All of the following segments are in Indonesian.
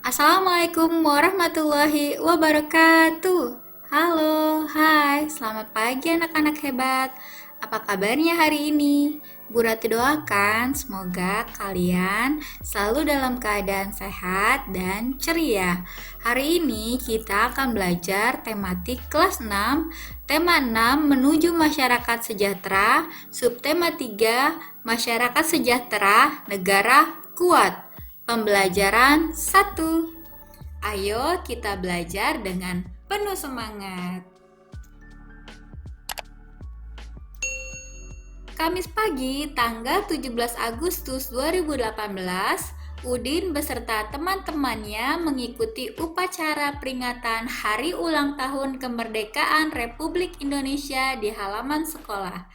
Assalamualaikum warahmatullahi wabarakatuh. Halo, hai, selamat pagi anak-anak hebat. Apa kabarnya hari ini? Bu Ratu doakan semoga kalian selalu dalam keadaan sehat dan ceria. Hari ini kita akan belajar tematik kelas 6, tema 6 menuju masyarakat sejahtera, subtema 3 masyarakat sejahtera, negara kuat. Pembelajaran 1. Ayo kita belajar dengan penuh semangat. Kamis pagi, tanggal 17 Agustus 2018, Udin beserta teman-temannya mengikuti upacara peringatan Hari Ulang Tahun Kemerdekaan Republik Indonesia di halaman sekolah.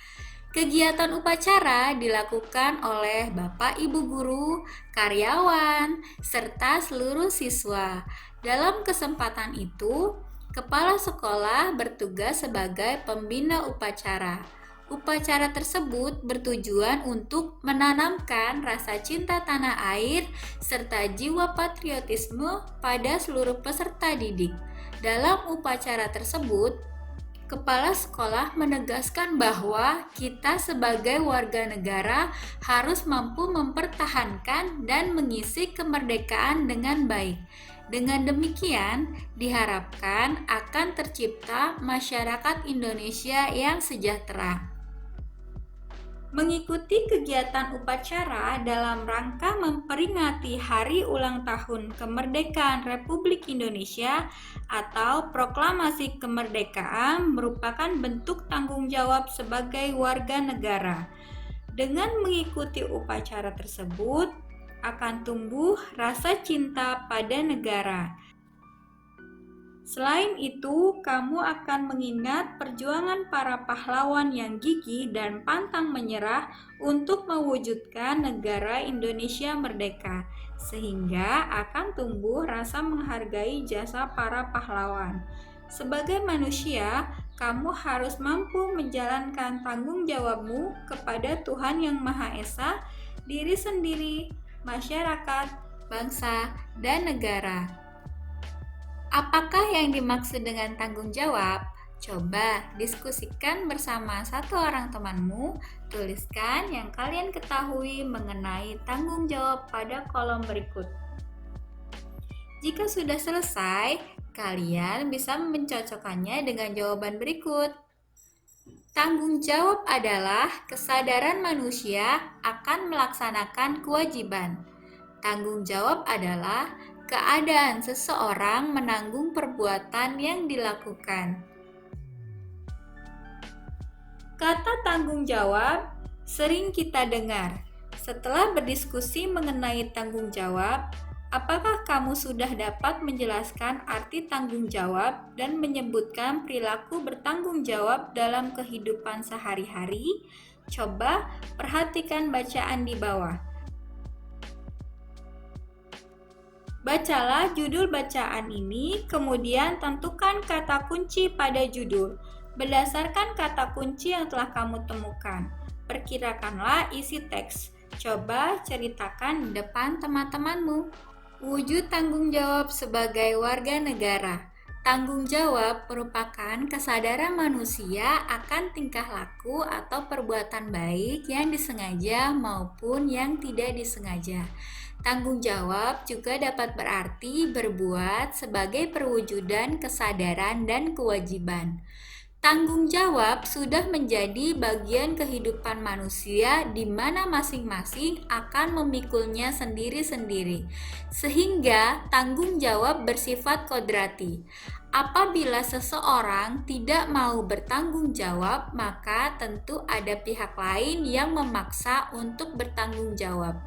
Kegiatan upacara dilakukan oleh Bapak Ibu guru, karyawan, serta seluruh siswa. Dalam kesempatan itu, kepala sekolah bertugas sebagai pembina upacara. Upacara tersebut bertujuan untuk menanamkan rasa cinta tanah air serta jiwa patriotisme pada seluruh peserta didik. Dalam upacara tersebut, kepala sekolah menegaskan bahwa kita sebagai warga negara harus mampu mempertahankan dan mengisi kemerdekaan dengan baik. Dengan demikian, diharapkan akan tercipta masyarakat Indonesia yang sejahtera. Mengikuti kegiatan upacara dalam rangka memperingati Hari Ulang Tahun Kemerdekaan Republik Indonesia atau Proklamasi Kemerdekaan merupakan bentuk tanggung jawab sebagai warga negara. Dengan mengikuti upacara tersebut, akan tumbuh rasa cinta pada negara. Selain itu, kamu akan mengingat perjuangan para pahlawan yang gigih dan pantang menyerah untuk mewujudkan negara Indonesia merdeka, sehingga akan tumbuh rasa menghargai jasa para pahlawan. Sebagai manusia, kamu harus mampu menjalankan tanggung jawabmu kepada Tuhan Yang Maha Esa, diri sendiri, masyarakat, bangsa, dan negara. Apakah yang dimaksud dengan tanggung jawab? Coba diskusikan bersama satu orang temanmu. Tuliskan yang kalian ketahui mengenai tanggung jawab pada kolom berikut. Jika sudah selesai, kalian bisa mencocokkannya dengan jawaban berikut. Tanggung jawab adalah kesadaran manusia akan melaksanakan kewajiban. Tanggung jawab adalah keadaan seseorang menanggung perbuatan yang dilakukan. Kata tanggung jawab sering kita dengar. Setelah berdiskusi mengenai tanggung jawab, apakah kamu sudah dapat menjelaskan arti tanggung jawab dan menyebutkan perilaku bertanggung jawab dalam kehidupan sehari-hari? Coba perhatikan bacaan di bawah. Bacalah judul bacaan ini, kemudian tentukan kata kunci pada judul. Berdasarkan kata kunci yang telah kamu temukan, perkirakanlah isi teks. Coba ceritakan di depan teman-temanmu. Wujud tanggung jawab sebagai warga negara. Tanggung jawab merupakan kesadaran manusia akan tingkah laku atau perbuatan baik yang disengaja maupun yang tidak disengaja. Tanggung jawab juga dapat berarti berbuat sebagai perwujudan kesadaran dan kewajiban. Tanggung jawab sudah menjadi bagian kehidupan manusia di mana masing-masing akan memikulnya sendiri-sendiri, sehingga tanggung jawab bersifat kodrati. Apabila seseorang tidak mau bertanggung jawab, maka tentu ada pihak lain yang memaksa untuk bertanggung jawab.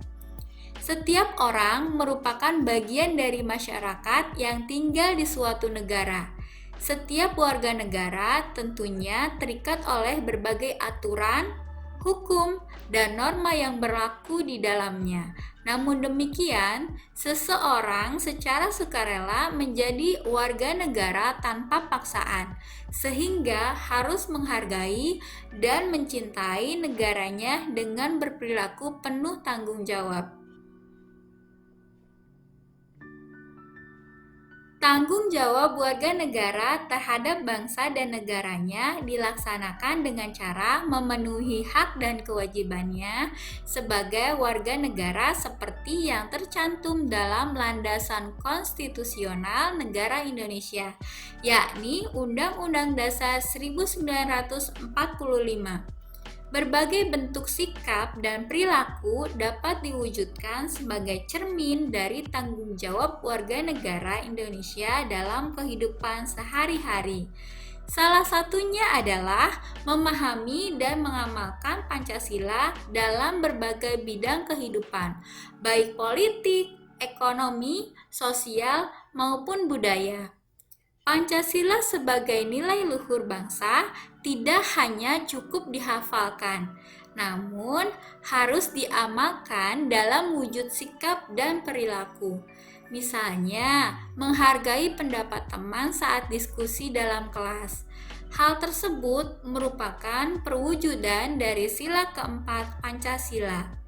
Setiap orang merupakan bagian dari masyarakat yang tinggal di suatu negara. Setiap warga negara tentunya terikat oleh berbagai aturan, hukum, dan norma yang berlaku di dalamnya. Namun demikian, seseorang secara sukarela menjadi warga negara tanpa paksaan, sehingga harus menghargai dan mencintai negaranya dengan berperilaku penuh tanggung jawab. Tanggung jawab warga negara terhadap bangsa dan negaranya dilaksanakan dengan cara memenuhi hak dan kewajibannya sebagai warga negara seperti yang tercantum dalam landasan konstitusional negara Indonesia, yakni Undang-Undang Dasar 1945. Berbagai bentuk sikap dan perilaku dapat diwujudkan sebagai cermin dari tanggung jawab warga negara Indonesia dalam kehidupan sehari-hari. Salah satunya adalah memahami dan mengamalkan Pancasila dalam berbagai bidang kehidupan, baik politik, ekonomi, sosial, maupun budaya. Pancasila sebagai nilai luhur bangsa tidak hanya cukup dihafalkan, namun harus diamalkan dalam wujud sikap dan perilaku. Misalnya, menghargai pendapat teman saat diskusi dalam kelas. Hal tersebut merupakan perwujudan dari sila keempat Pancasila.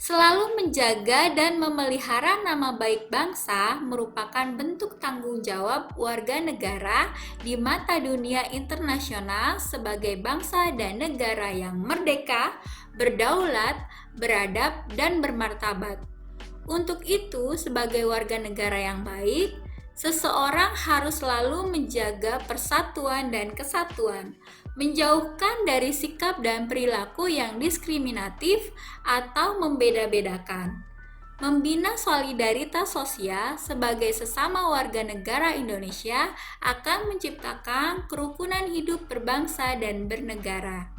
Selalu menjaga dan memelihara nama baik bangsa merupakan bentuk tanggung jawab warga negara di mata dunia internasional sebagai bangsa dan negara yang merdeka, berdaulat, beradab, dan bermartabat. Untuk itu, sebagai warga negara yang baik, seseorang harus selalu menjaga persatuan dan kesatuan, menjauhkan dari sikap dan perilaku yang diskriminatif atau membeda-bedakan. Membina solidaritas sosial sebagai sesama warga negara Indonesia akan menciptakan kerukunan hidup berbangsa dan bernegara.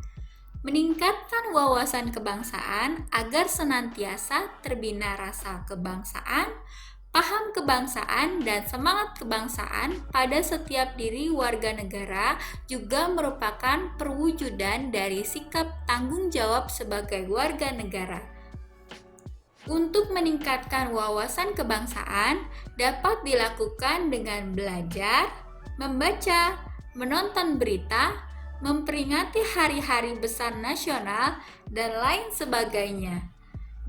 Meningkatkan wawasan kebangsaan agar senantiasa terbina rasa kebangsaan, paham kebangsaan, dan semangat kebangsaan pada setiap diri warga negara juga merupakan perwujudan dari sikap tanggung jawab sebagai warga negara. Untuk meningkatkan wawasan kebangsaan dapat dilakukan dengan belajar, membaca, menonton berita, memperingati hari-hari besar nasional, dan lain sebagainya.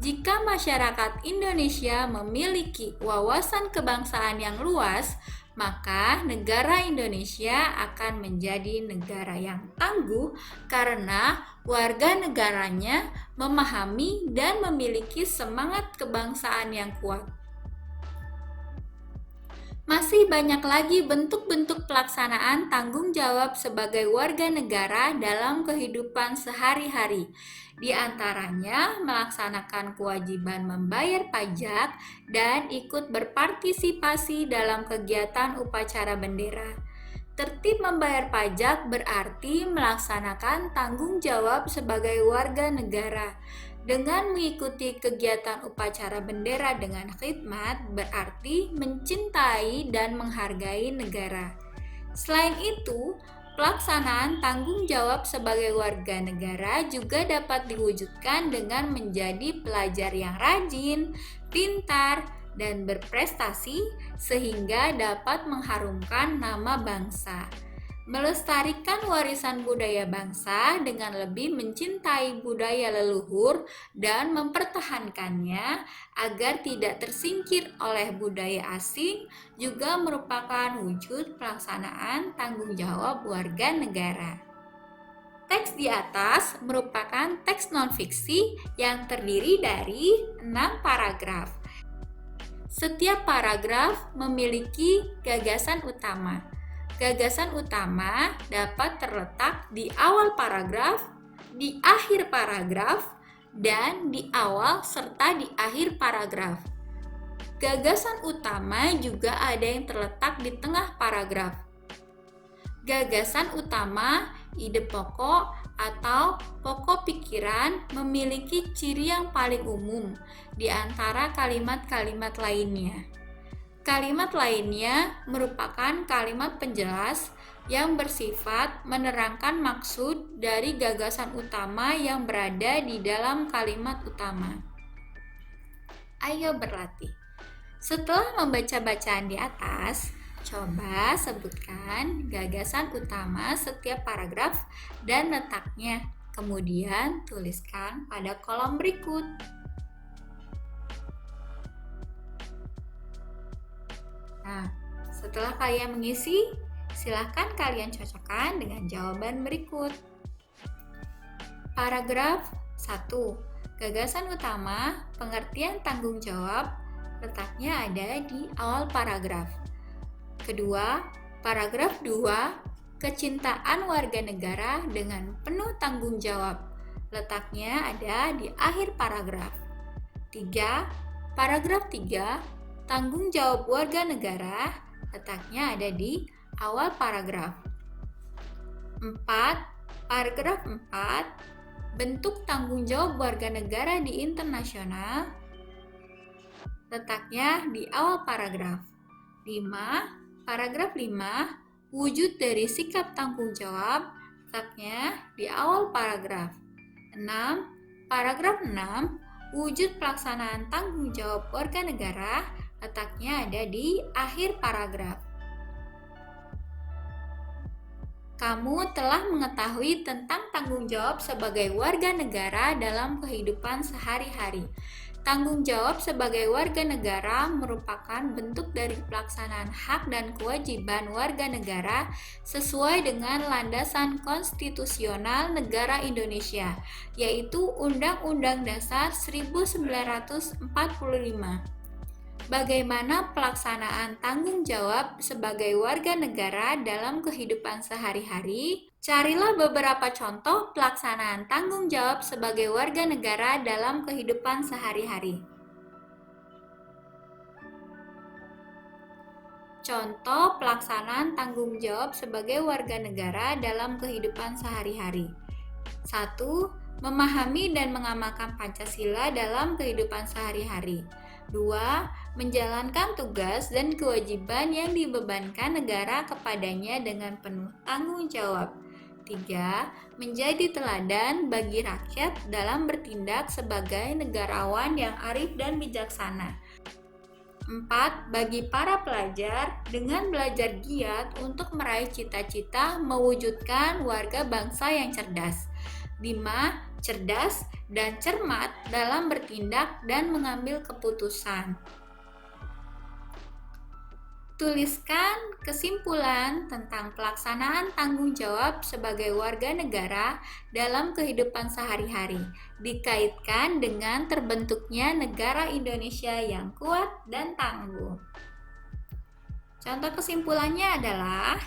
Jika masyarakat Indonesia memiliki wawasan kebangsaan yang luas, maka negara Indonesia akan menjadi negara yang tangguh karena warga negaranya memahami dan memiliki semangat kebangsaan yang kuat. Masih banyak lagi bentuk-bentuk pelaksanaan tanggung jawab sebagai warga negara dalam kehidupan sehari-hari. Di antaranya melaksanakan kewajiban membayar pajak dan ikut berpartisipasi dalam kegiatan upacara bendera. Tertib membayar pajak berarti melaksanakan tanggung jawab sebagai warga negara. Dengan mengikuti kegiatan upacara bendera dengan khidmat berarti mencintai dan menghargai negara. Selain itu, pelaksanaan tanggung jawab sebagai warga negara juga dapat diwujudkan dengan menjadi pelajar yang rajin, pintar, dan berprestasi sehingga dapat mengharumkan nama bangsa. Melestarikan warisan budaya bangsa dengan lebih mencintai budaya leluhur dan mempertahankannya agar tidak tersingkir oleh budaya asing juga merupakan wujud pelaksanaan tanggung jawab warga negara. Teks di atas merupakan teks non-fiksi yang terdiri dari 6 paragraf. Setiap paragraf memiliki gagasan utama. Gagasan utama dapat terletak di awal paragraf, di akhir paragraf, dan di awal serta di akhir paragraf. Gagasan utama juga ada yang terletak di tengah paragraf. Gagasan utama, ide pokok, atau pokok pikiran memiliki ciri yang paling umum di antara kalimat-kalimat lainnya. Kalimat lainnya merupakan kalimat penjelas yang bersifat menerangkan maksud dari gagasan utama yang berada di dalam kalimat utama. Ayo berlatih. Setelah membaca bacaan di atas, coba sebutkan gagasan utama setiap paragraf dan letaknya. Kemudian tuliskan pada kolom berikut. Nah, setelah kalian mengisi, silakan kalian cocokkan dengan jawaban berikut. Paragraf 1. Gagasan utama, pengertian tanggung jawab, letaknya ada di awal paragraf. Kedua, paragraf 2, kecintaan warga negara dengan penuh tanggung jawab, letaknya ada di akhir paragraf. 3. Paragraf 3, tanggung jawab warga negara, letaknya ada di awal paragraf. 4. Paragraf 4, bentuk tanggung jawab warga negara di internasional, letaknya di awal paragraf. 5. Paragraf 5, wujud dari sikap tanggung jawab, letaknya di awal paragraf. 6. Paragraf 6, wujud pelaksanaan tanggung jawab warga negara, letaknya ada di akhir paragraf. Kamu telah mengetahui tentang tanggung jawab sebagai warga negara dalam kehidupan sehari-hari. Tanggung jawab sebagai warga negara merupakan bentuk dari pelaksanaan hak dan kewajiban warga negara sesuai dengan landasan konstitusional negara Indonesia, yaitu Undang-Undang Dasar 1945. Bagaimana pelaksanaan tanggung jawab sebagai warga negara dalam kehidupan sehari-hari? Carilah beberapa contoh pelaksanaan tanggung jawab sebagai warga negara dalam kehidupan sehari-hari. Contoh pelaksanaan tanggung jawab sebagai warga negara dalam kehidupan sehari-hari. 1. Memahami dan mengamalkan Pancasila dalam kehidupan sehari-hari. 2. Menjalankan tugas dan kewajiban yang dibebankan negara kepadanya dengan penuh tanggung jawab. 3. Menjadi teladan bagi rakyat dalam bertindak sebagai negarawan yang arif dan bijaksana. 4. Bagi para pelajar dengan belajar giat untuk meraih cita-cita mewujudkan warga bangsa yang cerdas. 5. Cerdas dan cermat dalam bertindak dan mengambil keputusan. Tuliskan kesimpulan tentang pelaksanaan tanggung jawab sebagai warga negara dalam kehidupan sehari-hari, dikaitkan dengan terbentuknya negara Indonesia yang kuat dan tangguh. Contoh kesimpulannya adalah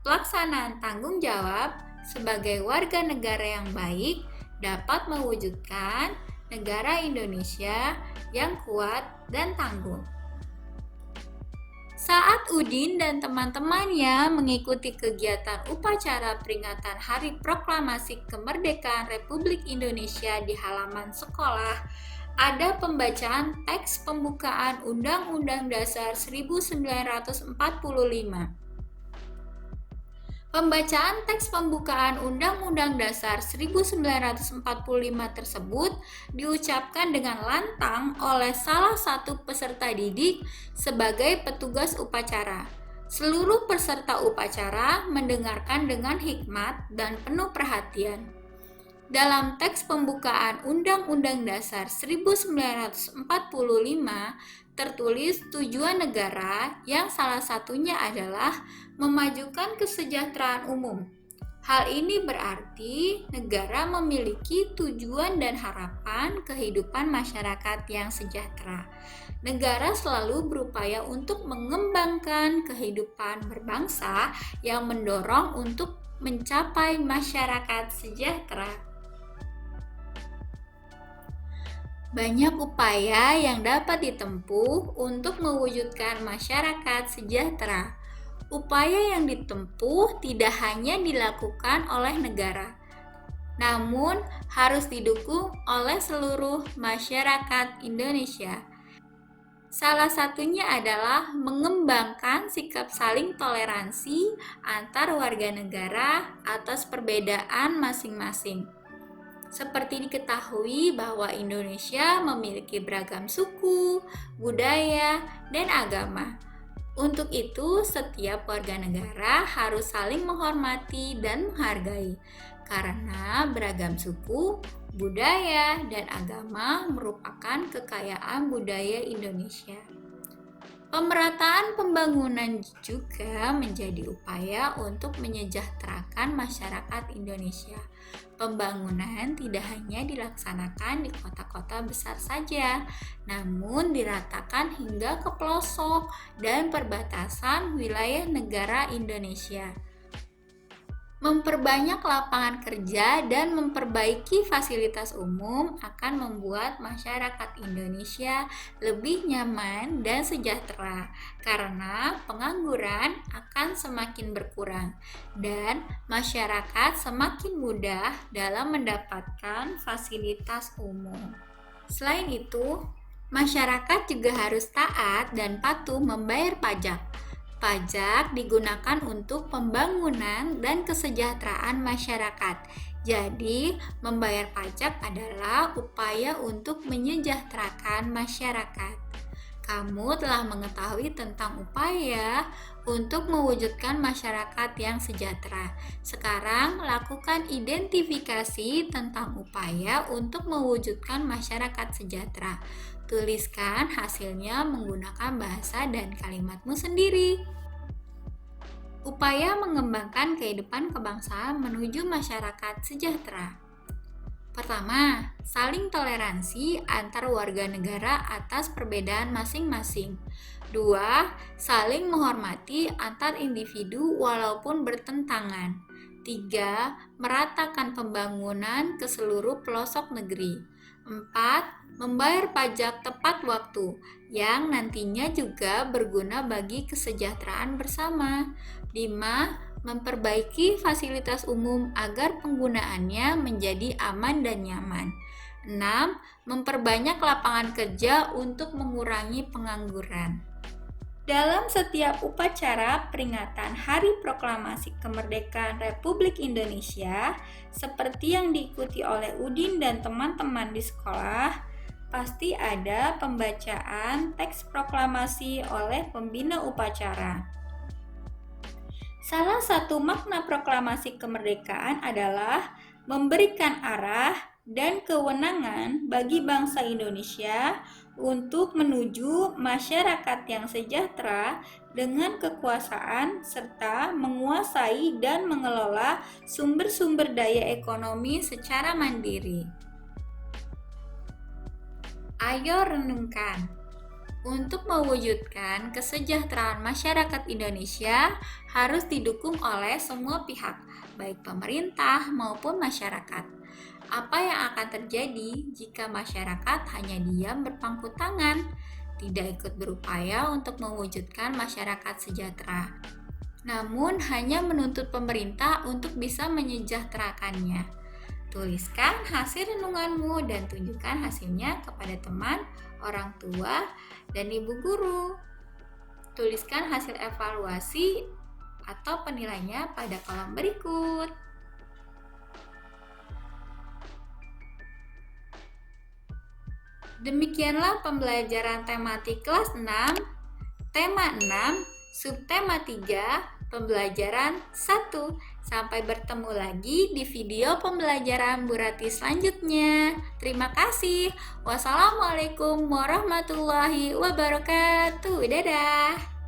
pelaksanaan tanggung jawab sebagai warga negara yang baik dapat mewujudkan negara Indonesia yang kuat dan tangguh. Saat Udin dan teman-temannya mengikuti kegiatan upacara peringatan Hari Proklamasi Kemerdekaan Republik Indonesia di halaman sekolah, ada pembacaan teks pembukaan Undang-Undang Dasar 1945. Pembacaan teks pembukaan Undang-Undang Dasar 1945 tersebut diucapkan dengan lantang oleh salah satu peserta didik sebagai petugas upacara. Seluruh peserta upacara mendengarkan dengan hikmat dan penuh perhatian. Dalam teks pembukaan Undang-Undang Dasar 1945 tertulis tujuan negara yang salah satunya adalah memajukan kesejahteraan umum. Hal ini berarti negara memiliki tujuan dan harapan kehidupan masyarakat yang sejahtera. Negara selalu berupaya untuk mengembangkan kehidupan berbangsa yang mendorong untuk mencapai masyarakat sejahtera. Banyak upaya yang dapat ditempuh untuk mewujudkan masyarakat sejahtera. Upaya yang ditempuh tidak hanya dilakukan oleh negara, namun harus didukung oleh seluruh masyarakat Indonesia. Salah satunya adalah mengembangkan sikap saling toleransi antar warga negara atas perbedaan masing-masing. Seperti diketahui bahwa Indonesia memiliki beragam suku, budaya, dan agama. Untuk itu, setiap warga negara harus saling menghormati dan menghargai, karena beragam suku, budaya, dan agama merupakan kekayaan budaya Indonesia. Pemerataan pembangunan juga menjadi upaya untuk menyejahterakan masyarakat Indonesia. Pembangunan tidak hanya dilaksanakan di kota-kota besar saja, namun diratakan hingga ke pelosok dan perbatasan wilayah negara Indonesia. Memperbanyak lapangan kerja dan memperbaiki fasilitas umum akan membuat masyarakat Indonesia lebih nyaman dan sejahtera karena pengangguran akan semakin berkurang dan masyarakat semakin mudah dalam mendapatkan fasilitas umum. Selain itu, masyarakat juga harus taat dan patuh membayar pajak. Pajak digunakan untuk pembangunan dan kesejahteraan masyarakat. Jadi, membayar pajak adalah upaya untuk menyejahterakan masyarakat. Kamu telah mengetahui tentang upaya untuk mewujudkan masyarakat yang sejahtera. Sekarang, lakukan identifikasi tentang upaya untuk mewujudkan masyarakat sejahtera. Tuliskan hasilnya menggunakan bahasa dan kalimatmu sendiri. Upaya mengembangkan kehidupan kebangsaan menuju masyarakat sejahtera. Pertama, saling toleransi antar warga negara atas perbedaan masing-masing. 2. Saling menghormati antar individu walaupun bertentangan. 3. Meratakan pembangunan ke seluruh pelosok negeri. 4. Membayar pajak tepat waktu yang nantinya juga berguna bagi kesejahteraan bersama. 5. Memperbaiki fasilitas umum agar penggunaannya menjadi aman dan nyaman. 6. Memperbanyak lapangan kerja untuk mengurangi pengangguran. Dalam setiap upacara peringatan Hari Proklamasi Kemerdekaan Republik Indonesia, seperti yang diikuti oleh Udin dan teman-teman di sekolah, pasti ada pembacaan teks proklamasi oleh pembina upacara. Salah satu makna proklamasi kemerdekaan adalah memberikan arah dan kewenangan bagi bangsa Indonesia untuk menuju masyarakat yang sejahtera dengan kekuasaan serta menguasai dan mengelola sumber-sumber daya ekonomi secara mandiri. Ayo renungkan. Untuk mewujudkan kesejahteraan masyarakat Indonesia harus didukung oleh semua pihak, baik pemerintah maupun masyarakat. Apa yang akan terjadi jika masyarakat hanya diam berpangku tangan, tidak ikut berupaya untuk mewujudkan masyarakat sejahtera, namun hanya menuntut pemerintah untuk bisa menyejahterakannya? Tuliskan hasil renunganmu dan tunjukkan hasilnya kepada teman, orang tua, dan ibu guru. Tuliskan hasil evaluasi atau penilaiannya pada kolom berikut. Demikianlah pembelajaran tematik kelas 6, tema 6, subtema 3, pembelajaran 1. Sampai bertemu lagi di video pembelajaran Bu Rati selanjutnya. Terima kasih. Wassalamualaikum warahmatullahi wabarakatuh. Dadah.